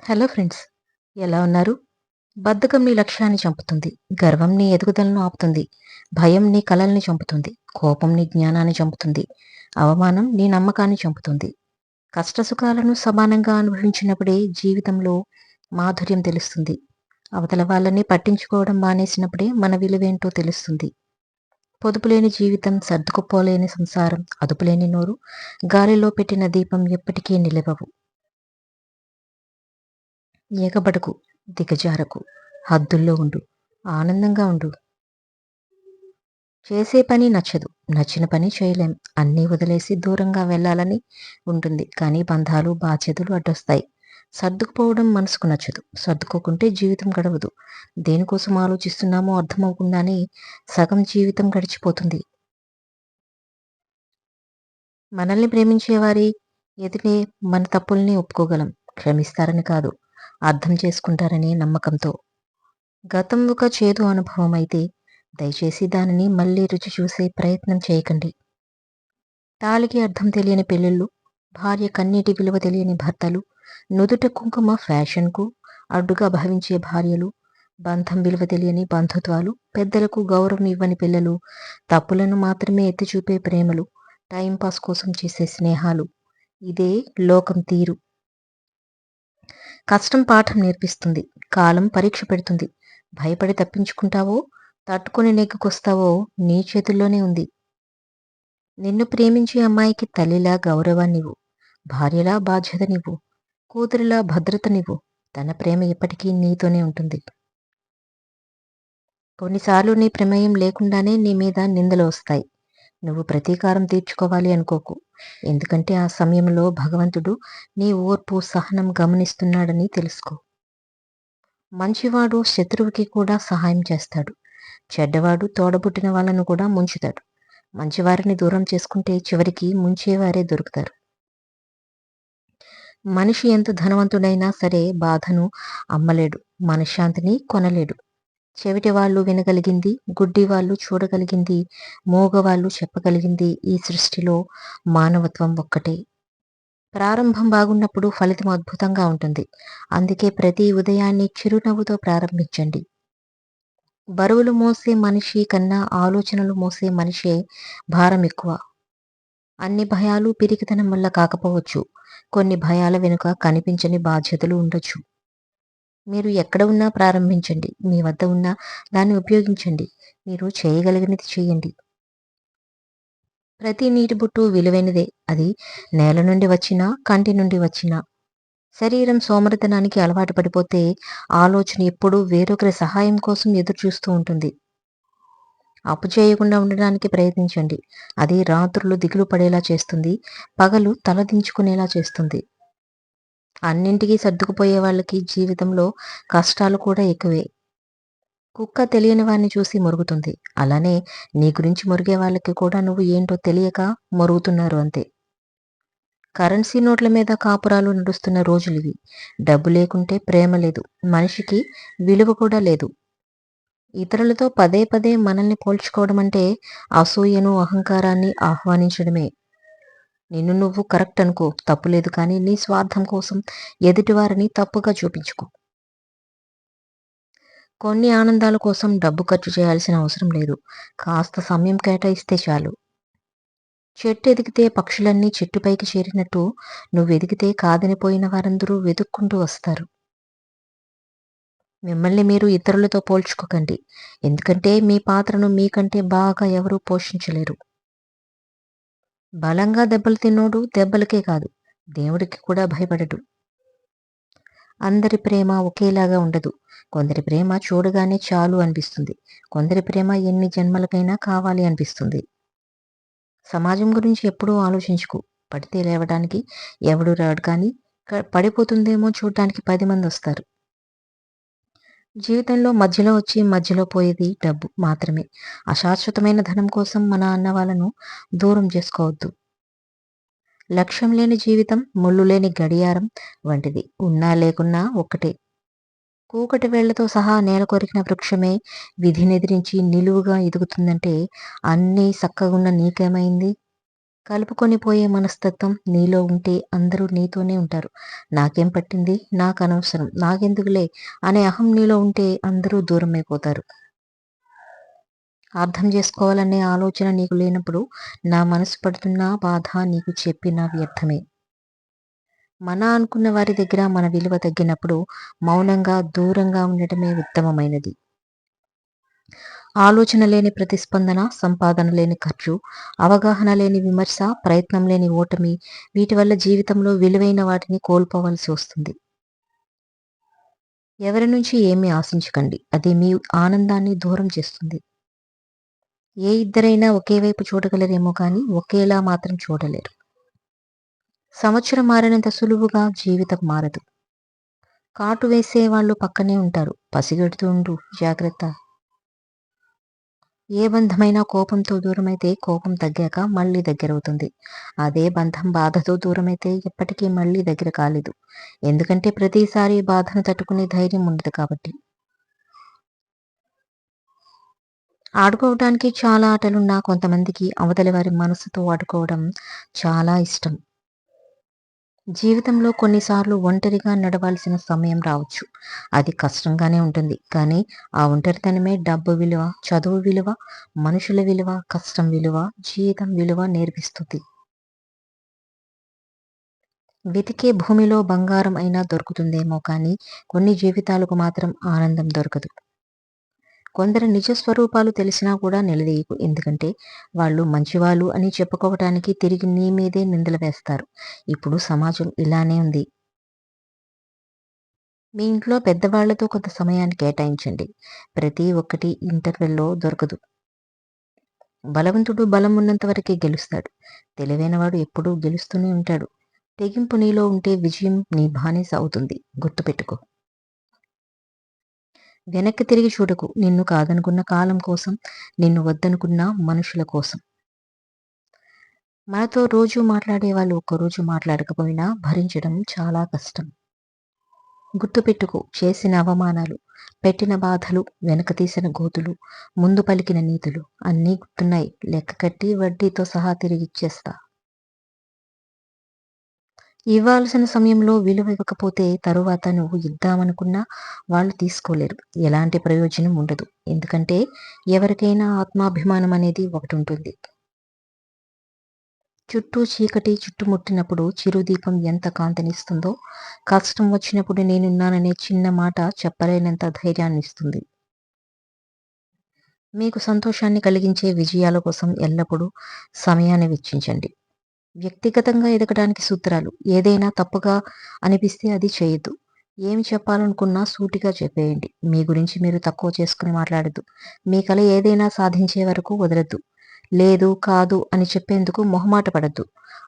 Hello friends, ఎలా ఉన్నారు? బద్ధకం నీ లక్ష్యాన్ని చంపుతుంది. గర్వం నీ ఎదుగుదలను ఆపుతుంది. భయం నీ కలల్ని చంపుతుంది. కోపం నీ జ్ఞానాన్ని చంపుతుంది. అవమానం నీ నమ్మకాన్ని చంపుతుంది. కష్టసుఖాలను సమానంగా అనుభవించినప్పుడే జీవితంలో మాధుర్యం తెలుస్తుంది. అవతల వాళ్ళని పట్టించుకోవడం మానేసినప్పుడే మన విలువేంటో తెలుస్తుంది. పొదుపులేని జీవితం, సర్దుకుపోలేని సంసారం, అదుపులేని నోరు, గాలిలో పెట్టిన దీపం ఎప్పటికీ నిలవవు. ఎగబడకు, దిగజారకు, హద్దుల్లో ఉండు, ఆనందంగా ఉండు. చేసే పని నచ్చదు, నచ్చిన పని చేయలేం. అన్నీ వదిలేసి దూరంగా వెళ్ళాలని ఉంటుంది, కానీ బంధాలు, బాధ్యతలు అడ్డొస్తాయి. సర్దుకుపోవడం మనసుకు నచ్చదు, సర్దుకోకుంటే జీవితం గడవదు. దేనికోసం ఆలోచిస్తున్నామో అర్థమవకుండానే సగం జీవితం గడిచిపోతుంది. మనల్ని ప్రేమించేవారి ఎదుటే మన తప్పుల్ని ఒప్పుకోగలం, క్షమిస్తారని కాదు, అర్థం చేసుకుంటారనే నమ్మకంతో. గతం ఒక చేదు అనుభవం అయితే దయచేసి దానిని మళ్ళీ రుచి చూసే ప్రయత్నం చేయకండి. తాళికి అర్థం తెలియని పెళ్ళిళ్ళు, భార్య కన్నీటి విలువ తెలియని భర్తలు, నుదుట కుంకుమ ఫ్యాషన్కు అడ్డుగా భావించే భార్యలు, బంధం విలువ తెలియని బంధుత్వాలు, పెద్దలకు గౌరవం ఇవ్వని పిల్లలు, తప్పులను మాత్రమే ఎత్తి చూపే ప్రేమలు, టైంపాస్ కోసం చేసే స్నేహాలు. ఇదే లోకం తీరు. కష్టం పాఠం నేర్పిస్తుంది, కాలం పరీక్ష పెడుతుంది. భయపడి తప్పించుకుంటావో, తట్టుకొని నెగ్గుకొస్తావో నీ చేతుల్లోనే ఉంది. నిన్ను ప్రేమించే అమ్మాయికి తల్లిలా గౌరవాన్నివ్వు, భార్యలా బాధ్యతనివ్వు, కూతురిలా భద్రతనివ్వు. తన ప్రేమ ఎప్పటికీ నీతోనే ఉంటుంది. కొన్నిసార్లు నీ ప్రమేయం లేకుండానే నీ మీద నిందలు వస్తాయి. నువ్వు ప్రతీకారం తీర్చుకోవాలి అనుకోకు. ఎందుకంటే ఆ సమయంలో భగవంతుడు నీ ఓర్పు, సహనం గమనిస్తున్నాడని తెలుసుకో. మంచివాడు శత్రువుకి కూడా సహాయం చేస్తాడు. చెడ్డవాడు తోడబుట్టిన వాళ్ళను కూడా ముంచుతాడు. మంచివారిని దూరం చేసుకుంటే చివరికి ముంచేవారే దొరుకుతారు. మనిషి ఎంత ధనవంతుడైనా సరే బాధను అమ్మలేడు, మనశ్శాంతిని కొనలేడు. చెవిటి వాళ్ళు వినగలిగింది, గుడ్డి వాళ్ళు చూడగలిగింది, మూగవాళ్ళు చెప్పగలిగింది ఈ సృష్టిలో మానవత్వం ఒక్కటే. ప్రారంభం బాగున్నప్పుడు ఫలితం అద్భుతంగా ఉంటుంది. అందుకే ప్రతి ఉదయాన్ని చిరునవ్వుతో ప్రారంభించండి. బరువులు మోసే మనిషి కన్నా ఆలోచనలు మోసే మనిషే భారం ఎక్కువ. అన్ని భయాలు పిరికితనం వల్ల కాకపోవచ్చు. కొన్ని భయాల వెనుక కనిపించని బాధ్యతలు ఉండొచ్చు. మీరు ఎక్కడ ఉన్నా ప్రారంభించండి. మీ వద్ద ఉన్న దాన్ని ఉపయోగించండి. మీరు చేయగలిగినది చేయండి. ప్రతి నీటి బొట్టు విలువైనదే. అది నేల నుండి వచ్చినా, కంటి నుండి వచ్చినా. శరీరం సోమరితనానికి అలవాటు పడిపోతే ఆలోచన ఎప్పుడూ వేరొకరి సహాయం కోసం ఎదురు చూస్తూ ఉంటుంది. అప్పు చేయకుండా ఉండడానికి ప్రయత్నించండి. అది రాత్రులు దిగులు పడేలా చేస్తుంది, పగలు తలదించుకునేలా చేస్తుంది. అన్నింటికీ సర్దుకుపోయే వాళ్ళకి జీవితంలో కష్టాలు కూడా ఎక్కువే. కుక్క తెలియని వాడిని చూసి మొరుగుతుంది. అలానే నీ గురించి మొరిగే వాళ్ళకి కూడా నువ్వు ఏంటో తెలియక మొరుగుతున్నారు అంతే. కరెన్సీ నోట్ల మీద కాపురాలు నడుస్తున్న రోజులివి. డబ్బు లేకుంటే ప్రేమ లేదు, మనిషికి విలువ కూడా లేదు. ఇతరులతో పదే పదే మనల్ని పోల్చుకోవడం అంటే అసూయను, అహంకారాన్ని ఆహ్వానించడమే. నిన్ను నువ్వు కరెక్ట్ అనుకో, తప్పులేదు, కానీ నీ స్వార్థం కోసం ఎదుటివారిని తప్పుగా చూపించుకో. కొన్ని ఆనందాల కోసం డబ్బు ఖర్చు చేయాల్సిన అవసరం లేదు. కాస్త సమయం కేటాయిస్తే చాలు. చెట్టు ఎదిగితే పక్షులన్నీ చెట్టుపైకి చేరినట్టు నువ్వెదిగితే కాదని పోయిన వారందరూ వెతుక్కుంటూ వస్తారు. మిమ్మల్ని మీరు ఇతరులతో పోల్చుకోకండి. ఎందుకంటే మీ పాత్రను మీకంటే బాగా ఎవరూ పోషించలేరు. బలంగా దెబ్బలు తిన్నోడు దెబ్బలకే కాదు, దేవుడికి కూడా భయపడడు. అందరి ప్రేమ ఒకేలాగా ఉండదు. కొందరి ప్రేమ చూడగానే చాలు అనిపిస్తుంది. కొందరి ప్రేమ ఎన్ని జన్మలకైనా కావాలి అనిపిస్తుంది. సమాజం గురించి ఎప్పుడూ ఆలోచించుకో. పడితే లేవడానికి ఎవడు రాడు, కానీ పడిపోతుందేమో చూడటానికి 10 మంది వస్తారు. జీవితంలో మధ్యలో వచ్చి మధ్యలో పోయేది డబ్బు మాత్రమే. అశాశ్వతమైన ధనం కోసం మన అన్న వాళ్ళను దూరం చేసుకోవద్దు. లక్ష్యం లేని జీవితం ముళ్ళు లేని గడియారం వంటిది. ఉన్నా లేకున్నా ఒక్కటే. కూకటి వేళ్లతో సహా నేల కొరికిన వృక్షమే విధినెదిరించి నిలువుగా ఎదుగుతుందంటే అన్నీ సక్కగున్న నీకేమైంది? కలుపుకొని పోయే మనస్తత్వం నీలో ఉంటే అందరూ నీతోనే ఉంటారు. నాకేం పట్టింది? నాకనవసరం. నాకెందుకులే అనే అహం నీలో ఉంటే అందరూ దూరమైపోతారు. అర్థం చేసుకోవాలనే ఆలోచన నీకు లేనప్పుడు నా మనసు పడుతున్న బాధ నీకు చెప్పినా వ్యర్థమే. మన అనుకున్న వారి దగ్గర మన విలువ తగ్గినప్పుడు మౌనంగా, దూరంగా ఉండటమే ఉత్తమమైనది. ఆలోచన లేని ప్రతిస్పందన, సంపాదన లేని ఖర్చు, అవగాహన లేని విమర్శ, ప్రయత్నం లేని ఓటమి, వీటి వల్ల జీవితంలో విలువైన వాటిని కోల్పోవలసి వస్తుంది. ఎవరి నుంచి ఏమీ ఆశించకండి. అది మీ ఆనందాన్ని దూరం చేస్తుంది. ఏ ఇద్దరైనా ఒకే వైపు చూడగలరేమో కానీ ఒకేలా మాత్రం చూడలేరు. సంవత్సరం మారినంత సులువుగా జీవితం మారదు. కాటు వేసే వాళ్ళు పక్కనే ఉంటారు. పసిగడుతూ ఉండు, జాగ్రత్త. ఏ బంధమైనా కోపంతో దూరమైతే కోపం తగ్గాక మళ్ళీ దగ్గరవుతుంది. అదే బంధం బాధతో దూరమైతే ఎప్పటికీ మళ్ళీ దగ్గర కాలేదు. ఎందుకంటే ప్రతిసారి బాధను తట్టుకునే ధైర్యం ఉండదు కాబట్టి. ఆడుకోవడానికి చాలా ఆటలున్నా కొంతమందికి అవతలి వారి మనసుతో ఆడుకోవడం చాలా ఇష్టం. జీవితంలో కొన్నిసార్లు ఒంటరిగా నడవాల్సిన సమయం రావచ్చు. అది కష్టంగానే ఉంటుంది. కానీ ఆ ఒంటరితనమే డబ్బు విలువ, చదువు విలువ, మనుషుల విలువ, కష్టం విలువ, జీవితం విలువ నేర్పిస్తుంది. వెతికే భూమిలో బంగారం అయినా దొరుకుతుందేమో కానీ కొన్ని జీవితాలకు మాత్రం ఆనందం దొరకదు. కొందరి నిజ స్వరూపాలు తెలిసినా కూడా నిలదీయకు. ఎందుకంటే వాళ్ళు మంచివాళ్ళు అని చెప్పుకోవటానికి తిరిగి నీ మీదే నిందలు వేస్తారు. ఇప్పుడు సమాజం ఇలానే ఉంది. మీ ఇంట్లో పెద్దవాళ్లతో కొంత సమయాన్ని కేటాయించండి. ప్రతి ఒక్కటి ఇంటర్వెల్లో దొరకదు. బలవంతుడు బలం ఉన్నంత వరకే గెలుస్తాడు. తెలివైనవాడు ఎప్పుడూ గెలుస్తూనే ఉంటాడు. తెగింపు నీలో ఉంటే విజయం నీ బానిస అవుతుంది. గుర్తుపెట్టుకో. వెనక్కి తిరిగి చూడకు. నిన్ను కాదనుకున్న కాలం కోసం, నిన్ను వద్దనుకున్న మనుషుల కోసం. మనతో రోజు మాట్లాడే వాళ్ళు ఒక్కరోజు మాట్లాడకపోయినా భరించడం చాలా కష్టం. గుర్తుపెట్టుకో, చేసిన అవమానాలు, పెట్టిన బాధలు, వెనక తీసిన గోతులు, ముందు పలికిన నీతులు అన్నీ గుర్తున్నాయి. లెక్క కట్టి వడ్డీతో సహా తిరిగిచ్చేస్తా. ఇవ్వాల్సిన సమయంలో విలువ ఇవ్వకపోతే తరువాత నువ్వు ఇద్దామనుకున్నా వాళ్ళు తీసుకోలేరు. ఎలాంటి ప్రయోజనం ఉండదు. ఎందుకంటే ఎవరికైనా ఆత్మాభిమానం అనేది ఒకటి ఉంటుంది. చుట్టూ చీకటి చుట్టుముట్టినప్పుడు చిరుదీపం ఎంత కాంతినిస్తుందో, కష్టం వచ్చినప్పుడు నేనున్నాననే చిన్న మాట చెప్పలేనంత ధైర్యాన్నిస్తుంది. మీకు సంతోషాన్ని కలిగించే విజయాల కోసం ఎల్లప్పుడూ సమయాన్ని వెచ్చించండి. వ్యక్తిగతంగా ఎదగడానికి సూత్రాలు: ఏదైనా తప్పుగా అనిపిస్తే అది చేయొద్దు. ఏమి చెప్పాలనుకున్నా సూటిగా చెప్పేయండి. మీ గురించి మీరు తక్కువ చేసుకుని మాట్లాడద్దు. మీ కల ఏదైనా సాధించే వరకు వదలద్దు. లేదు, కాదు అని చెప్పేందుకు మొహమాట పడద్దు.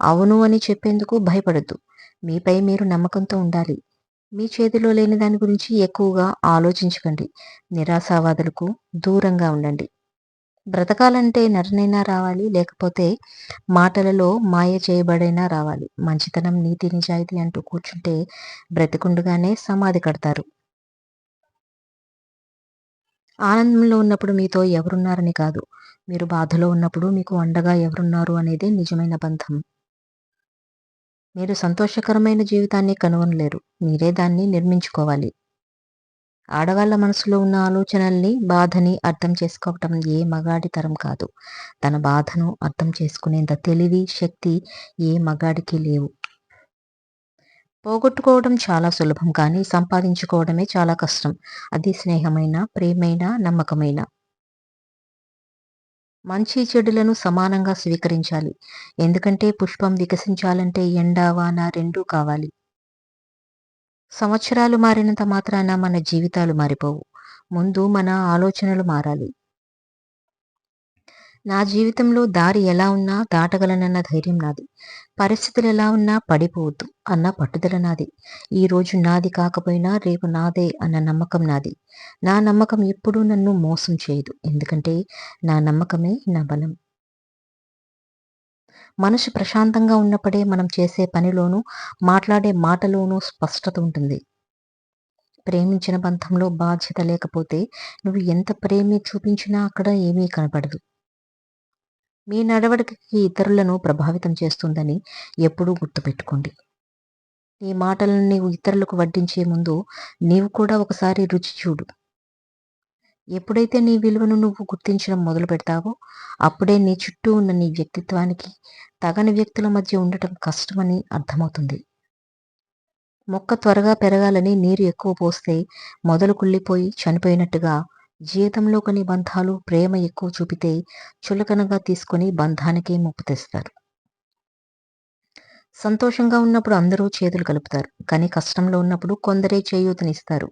అవును అని చెప్పేందుకు భయపడద్దు. మీపై మీరు నమ్మకంతో ఉండాలి. మీ చేతిలో లేని దాని గురించి ఎక్కువగా ఆలోచించకండి. నిరాశావాదులకు దూరంగా ఉండండి. బ్రతకాలంటే నటనైనా రావాలి, లేకపోతే మాటలలో మాయ చేయబడైనా రావాలి. మంచితనం, నీతి, నిజాయితీ అంటూ కూర్చుంటే బ్రతికుండగానే సమాధి కడతారు. ఆనందంలో ఉన్నప్పుడు మీతో ఎవరున్నారని కాదు, మీరు బాధలో ఉన్నప్పుడు మీకు అండగా ఎవరున్నారు అనేదే నిజమైన బంధం. మీరు సంతోషకరమైన జీవితాన్ని కనుగొనలేరు. మీరే దాన్ని నిర్మించుకోవాలి. ఆడవాళ్ళ మనసులో ఉన్న ఆలోచనల్ని, బాధని అర్థం చేసుకోవటం ఏ మగాడి తరం కాదు. తన బాధను అర్థం చేసుకునేంత తెలివి, శక్తి ఏ మగాడికి లేవు. పోగొట్టుకోవడం చాలా సులభం కానీ సంపాదించుకోవడమే చాలా కష్టం. అది స్నేహమైన, ప్రేమైన, నమ్మకమైన. మంచి చెడులను సమానంగా స్వీకరించాలి. ఎందుకంటే పుష్పం వికసించాలంటే ఎండ, వాన రెండూ కావాలి. సంవత్సరాలు మారినంత మాత్రాన మన జీవితాలు మారిపోవు. ముందు మన ఆలోచనలు మారాలి. నా జీవితంలో దారి ఎలా ఉన్నా దాటగలనన్న ధైర్యం నాది. పరిస్థితులు ఎలా ఉన్నా పడిపోవద్దు అన్న పట్టుదల నాది. ఈ రోజు నాది కాకపోయినా రేపు నాదే అన్న నమ్మకం నాది. నా నమ్మకం ఎప్పుడూ నన్ను మోసం చేయదు. ఎందుకంటే నా నమ్మకమే నా బలం. మనసు ప్రశాంతంగా ఉన్నప్పుడే మనం చేసే పనిలోనూ, మాట్లాడే మాటలోనూ స్పష్టత ఉంటుంది. ప్రేమించిన బంధంలో బాధ్యత లేకపోతే నువ్వు ఎంత ప్రేమ చూపించినా అక్కడ ఏమీ కనపడదు. మీ నడవడికకి ఇతరులను ప్రభావితం చేస్తుందని ఎప్పుడూ గుర్తుపెట్టుకోండి. నీ మాటలను నీవు ఇతరులకు వడ్డించే ముందు నీవు కూడా ఒకసారి రుచి చూడు. ఎప్పుడైతే నీ విలువను నువ్వు గుర్తించడం మొదలు పెడతావో అప్పుడే నీ చుట్టూ ఉన్న నీ వ్యక్తిత్వానికి తగని వ్యక్తుల మధ్య ఉండటం కష్టమని అర్థమవుతుంది. మొక్క త్వరగా పెరగాలని నీరు ఎక్కువ పోస్తే మొదలు కుళ్ళిపోయి చనిపోయినట్టుగా జీవితంలో కొన్ని బంధాలు ప్రేమ ఎక్కువ చూపితే చులకనగా తీసుకొని బంధానికే ముప్పు తెస్తారు. సంతోషంగా ఉన్నప్పుడు అందరూ చేతులు కలుపుతారు, కానీ కష్టంలో ఉన్నప్పుడు కొందరే చేయూతనిస్తారు.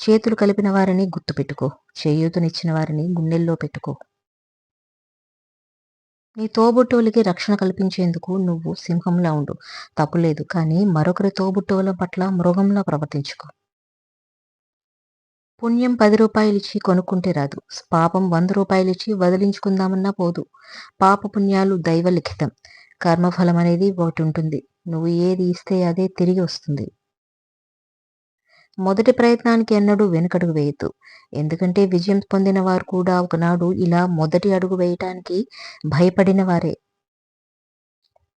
చేతులు కలిపిన వారిని గుర్తుపెట్టుకో, చేయూతనిచ్చిన వారిని గుండెల్లో పెట్టుకో. నీ తోబుట్టువులకి రక్షణ కల్పించేందుకు నువ్వు సింహంలా ఉండు, తప్పులేదు. కానీ మరొకరి తోబుట్టువుల పట్ల మృగంలా ప్రవర్తించుకో. పుణ్యం 10 రూపాయలిచ్చి కొనుక్కుంటే రాదు, పాపం 100 రూపాయలిచ్చి వదిలించుకుందామన్నా పోదు. పాప పుణ్యాలు దైవలిఖితం, కర్మఫలం అనేది ఒకటి ఉంటుంది. నువ్వు ఏది ఇస్తే అదే తిరిగి వస్తుంది. మొదటి ప్రయత్నానికి ఎన్నడూ వెనుకడుగు వేయద్దు, ఎందుకంటే విజయం పొందిన వారు కూడా ఒకనాడు ఇలా మొదటి అడుగు వేయటానికి భయపడిన వారే.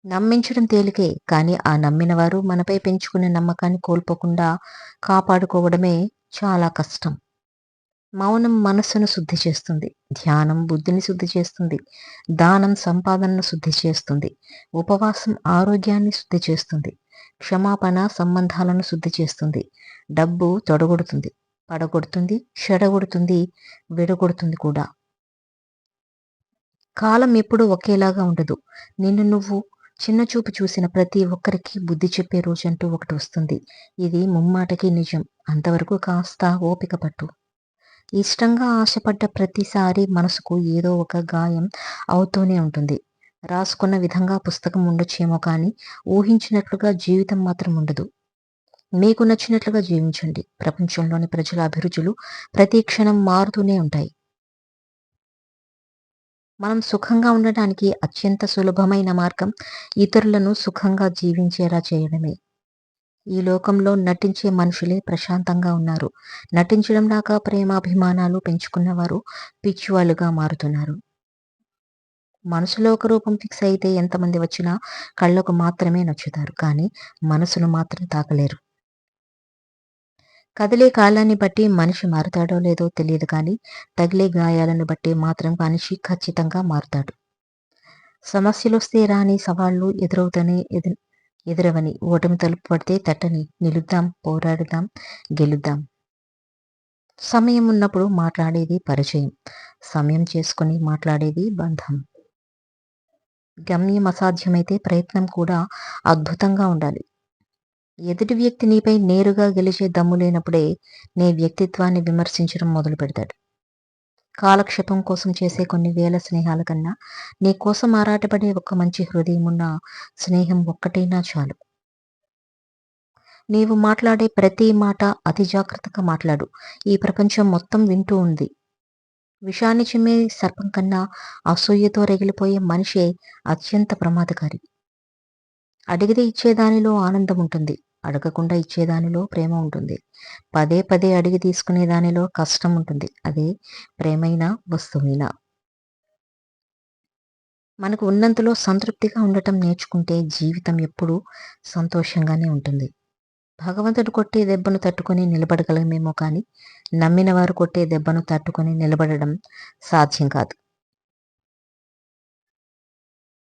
నమ్మించడం తేలికే, కానీ ఆ నమ్మిన వారు మనపై పెంచుకునే నమ్మకాన్ని కోల్పోకుండా కాపాడుకోవడమే చాలా కష్టం. మౌనం మనస్సును శుద్ధి చేస్తుంది, ధ్యానం బుద్ధిని శుద్ధి చేస్తుంది, దానం సంపాదనను శుద్ధి చేస్తుంది, ఉపవాసం ఆరోగ్యాన్ని శుద్ధి చేస్తుంది, క్షమాపణ సంబంధాలను శుద్ధి చేస్తుంది. డబ్బు తొడగొడుతుంది, పడగొడుతుంది, చెడగొడుతుంది, విడగొడుతుంది కూడా. కాలం ఎప్పుడూ ఒకేలాగా ఉండదు. నిన్ను నువ్వు చిన్నచూపు చూసిన ప్రతి ఒక్కరికి బుద్ధి చెప్పే రోజంటూ ఒకటి వస్తుంది. ఇది ముమ్మాటకి నిజం. అంతవరకు కాస్త ఓపిక పట్టు. ఇష్టంగా ఆశపడ్డ ప్రతిసారి మనసుకు ఏదో ఒక గాయం అవుతూనే ఉంటుంది. రాసుకున్న విధంగా పుస్తకం ఉండొచ్చేమో కానీ ఊహించినట్లుగా జీవితం మాత్రం ఉండదు. మీకు నచ్చినట్లుగా జీవించండి. ప్రపంచంలోని ప్రజల అభిరుచులు ప్రతి క్షణం మారుతూనే ఉంటాయి. మనం సుఖంగా ఉండటానికి అత్యంత సులభమైన మార్గం ఇతరులను సుఖంగా జీవించేలా చేయడమే. ఈ లోకంలో నటించే మనుషులే ప్రశాంతంగా ఉన్నారు. నటించడం దాకా ప్రేమాభిమానాలు పెంచుకున్నవారు పిచ్చివాళ్ళుగా మారుతున్నారు. మనసులో ఒక రూపం ఫిక్స్ అయితే ఎంతమంది వచ్చినా కళ్ళకు మాత్రమే నచ్చుతారు, కానీ మనసును మాత్రం తాకలేరు. కదిలే కాలాన్ని బట్టి మనిషి మారుతాడో లేదో తెలియదు, కానీ తగిలే గాయాలను బట్టి మాత్రం మనిషి ఖచ్చితంగా మారుతాడు. సమస్యలొస్తే రాని, సవాళ్లు ఎదురవుతూనే ఎదురవని, ఓటమి తలుపు పడితే తట్టని, నిలుద్దాం, పోరాడుదాం, గెలుద్దాం. సమయం ఉన్నప్పుడు మాట్లాడేది పరిచయం, సమయం చేసుకుని మాట్లాడేది బంధం. గమ్యం అసాధ్యమైతే ప్రయత్నం కూడా అద్భుతంగా ఉండాలి. ఎదుటి వ్యక్తి నీపై నేరుగా గెలిచే దమ్ము లేనప్పుడే నీ వ్యక్తిత్వాన్ని విమర్శించడం మొదలు పెడతాడు. కాలక్షేపం కోసం చేసే కొన్ని వేల స్నేహాల కన్నా నీ కోసం ఆరాటపడే ఒక మంచి హృదయం ఉన్న స్నేహం ఒక్కటైనా చాలు. నీవు మాట్లాడే ప్రతి మాట అతి జాగ్రత్తగా మాట్లాడు. ఈ ప్రపంచం మొత్తం వింటూ ఉంది. విషాన్ని చిమ్మే సర్పం కన్నా అసూయతో రగిలిపోయే మనిషే అత్యంత ప్రమాదకారి. అడిగితే ఇచ్చేదానిలో ఆనందం ఉంటుంది, అడగకుండా ఇచ్చేదానిలో ప్రేమ ఉంటుంది. పదే పదే అడిగి తీసుకునే దానిలో కష్టం ఉంటుంది. అదే ప్రేమైనా వస్తువైనా. మనకు ఉన్నంతలో సంతృప్తిగా ఉండటం నేర్చుకుంటే జీవితం ఎప్పుడూ సంతోషంగానే ఉంటుంది. భగవంతుడు కొట్టే దెబ్బను తట్టుకొని నిలబడగలమేమో కానీ నమ్మిన వారు కొట్టే దెబ్బను తట్టుకొని నిలబడడం సాధ్యం కాదు.